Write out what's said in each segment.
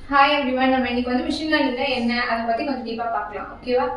Hi everyone, நம்ம இன்னைக்கு வந்து மிஷின் லேர்னிங்னா என்ன அதை பத்தி கொஞ்சம் டீப்பா பார்க்கலாம். ஓகேவா?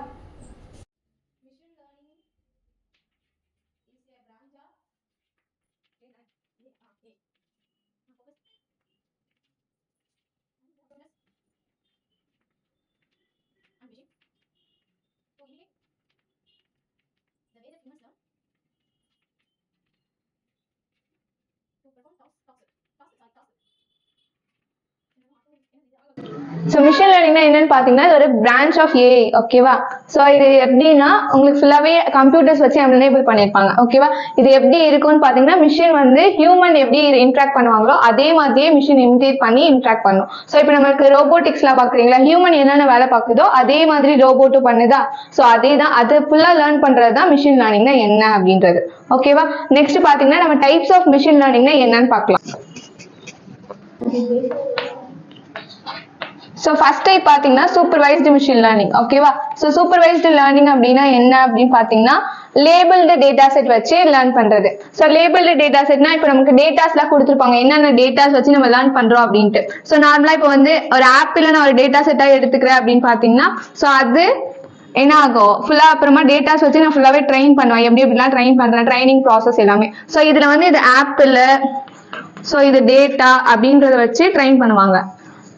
ஸோ மிஷின் லேர்னிங்னா என்னன்னு பார்த்தீங்கன்னா இது ஒரு பிரான்ச் ஆஃப் ஏஐ. ஓகேவா? ஸோ இது எப்படின்னா உங்களுக்கு ஃபுல்லாகவே கம்ப்யூட்டர்ஸ் வச்சு எனேபிள் பண்ணியிருப்பாங்க. ஓகேவா? இது எப்படி இருக்கும்னு பார்த்தீங்கன்னா மிஷின் வந்து ஹியூமன் எப்படி இன்ட்ராக்ட் பண்ணுவாங்களோ அதே மாதிரியே மிஷின் இமிடேட் பண்ணி இன்ட்ராக்ட் பண்ணும். ஸோ இப்போ நம்மளுக்கு ரோபோட்டிக்ஸ்லாம் பார்க்குறீங்களா, ஹியூமன் என்னென்ன வேலை பார்க்குதோ அதே மாதிரி ரோபோட்டும் பண்ணுதா. ஸோ அதே தான், அதை ஃபுல்லாக லேர்ன் பண்ணுறது தான் மிஷின் லேர்னிங்னா என்ன அப்படின்றது. ஓகேவா? நெக்ஸ்ட் பார்த்தீங்கன்னா நம்ம டைப்ஸ் ஆஃப் மிஷின் லேர்னிங்னா என்னன்னு பார்க்கலாம். ஸோ ஃபர்ஸ்ட் டைப் பார்த்தீங்கன்னா சூப்பர்வைஸ்டு மிஷின் லேர்னிங். ஓகேவா? ஸோ சூப்பர்வைஸ்டு லேர்னிங் அப்படின்னா என்ன அப்படின்னு பார்த்தீங்கன்னா லேபிள்டு டேட்டா செட் வச்சு லேர்ன் பண்றது. ஸோ லேபிள்டு டேட்டா செட்னா இப்போ நமக்கு டேட்டாஸ்லாம் கொடுத்துருப்பாங்க, என்னென்ன டேட்டாஸ் வச்சு நம்ம லேர்ன் பண்றோம் அப்படின்ட்டு. ஸோ நார்மலா இப்போ வந்து ஒரு ஆப்பிள் நான் ஒரு டேட்டா செட்டா எடுத்துக்கிறேன் அப்படின்னு பார்த்தீங்கன்னா ஸோ அது என்ன ஆகும், ஃபுல்லா அப்புறமா டேட்டாஸ் வச்சு நான் ஃபுல்லாவே ட்ரெயின் பண்ணுவேன். எப்படி எப்படிலாம் ட்ரெயின் பண்றேன், ட்ரைனிங் ப்ராசஸ் எல்லாமே. ஸோ இதுல வந்து இது ஆப்பிள், ஸோ இது டேட்டா அப்படின்றத வச்சு ட்ரெயின் பண்ணுவாங்க.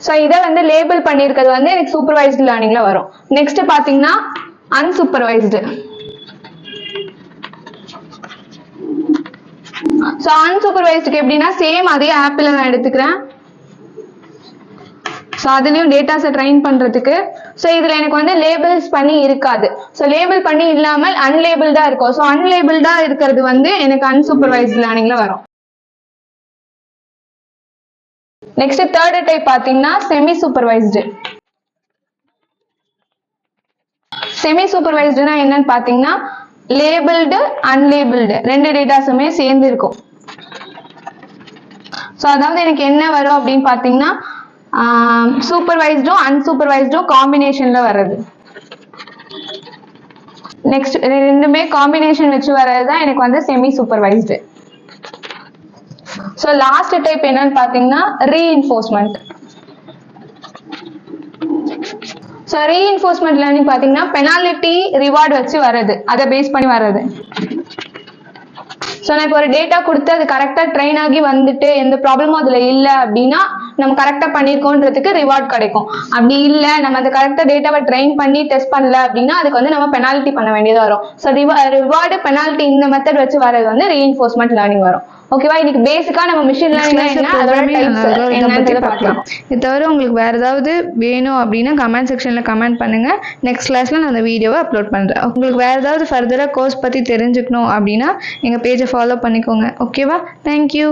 ஸோ இதை வந்து லேபிள் பண்ணியிருக்கிறது வந்து எனக்கு சூப்பர்வைஸ்டு லேர்னிங்ல வரும். நெக்ஸ்ட் பாத்தீங்கன்னா அன்சூப்பர்வைஸ்டு. ஸோ அன்சூப்பர்வைஸ்டுக்கு எப்படின்னா சேம் அதே ஆப்பிள் நான் எடுத்துக்கிறேன். ஸோ அதுலயும் டேட்டாஸை ட்ரெயின் பண்றதுக்கு. ஸோ இதுல எனக்கு வந்து லேபிள்ஸ் பண்ணி இருக்காது. ஸோ லேபிள் பண்ணி இல்லாமல் அன்லேபிள்டா இருக்கும். ஸோ அன்லேபிள்டா இருக்கிறது வந்து எனக்கு அன்சூப்பர்வைஸ்டு லேர்னிங்ல வரும். நெக்ஸ்ட் தேர்ட் டைப் பாத்தீங்கன்னா செமி சூப்பர்வைஸ்டு. செமி சூப்பர்வைஸ்டுனா என்னன்னு பாத்தீங்கன்னா லேபிள்டு அன்லேபிள்டு ரெண்டு டேட்டாஸுமே சேர்ந்து இருக்கும். ஸோ அதாவது எனக்கு என்ன வரும் அப்படின்னு பாத்தீங்கன்னா சூப்பர்வைஸ்டும் அன்சூப்பர்வைஸ்டும் காம்பினேஷன்ல வர்றது. நெக்ஸ்ட் ரெண்டுமே காம்பினேஷன் வச்சு வர்றதுதான் எனக்கு வந்து semi supervised. So last type என்னன்னு பாத்தீங்கன்னா ரீஇன்ஃபோர்ஸ்மெண்ட். ஸோ ரீஇன்ஃபோர்ஸ்மெண்ட் லேர்னிங் பாத்தீங்கன்னா பெனால்டி ரிவார்டு வச்சு வர்றது, அதை பேஸ் பண்ணி வர்றது. ஸோ நான் இப்போ ஒரு டேட்டா கொடுத்து அது கரெக்டா ட்ரெயின் ஆகி வந்துட்டு எந்த ப்ராப்ளமும் அதுல இல்லை அப்படின்னா நம்ம கரெக்டா பண்ணிருக்கோன்றதுக்கு ரிவார்ட் கிடைக்கும். அப்படி இல்லை நம்ம அந்த கரெக்டா டேட்டாவை ட்ரெயின் பண்ணி டெஸ்ட் பண்ணல அப்படின்னா அதுக்கு வந்து நம்ம பெனால்டி பண்ண வேண்டியது வரும். ஸோ ரிவார்டு பெனால்டி இந்த மெத்தட் வச்சு வரது வந்து ரீஇன்ஃபோர்ஸ்மெண்ட் லேர்னிங் வரும். ஓகேவா? இன்னைக்கு பேசிக்கா நம்ம மிஷின் லேர்னிங் என்ன அதோட டைப்ஸ் என்னன்றதை பார்க்கலாம். இது தவிர உங்களுக்கு வேற ஏதாவது வேணும் அப்படின்னா கமெண்ட் செக்ஷன்ல கமெண்ட் பண்ணுங்க. நெக்ஸ்ட் கிளாஸ்ல நான் அந்த வீடியோவை அப்லோட் பண்றேன். உங்களுக்கு வேற ஏதாவது ஃபர்தரா கோர்ஸ் பத்தி தெரிஞ்சுக்கணும் அப்படின்னா எங்க பேஜை ஃபாலோ பண்ணிக்கோங்க. ஓகேவா? தேங்க்யூ.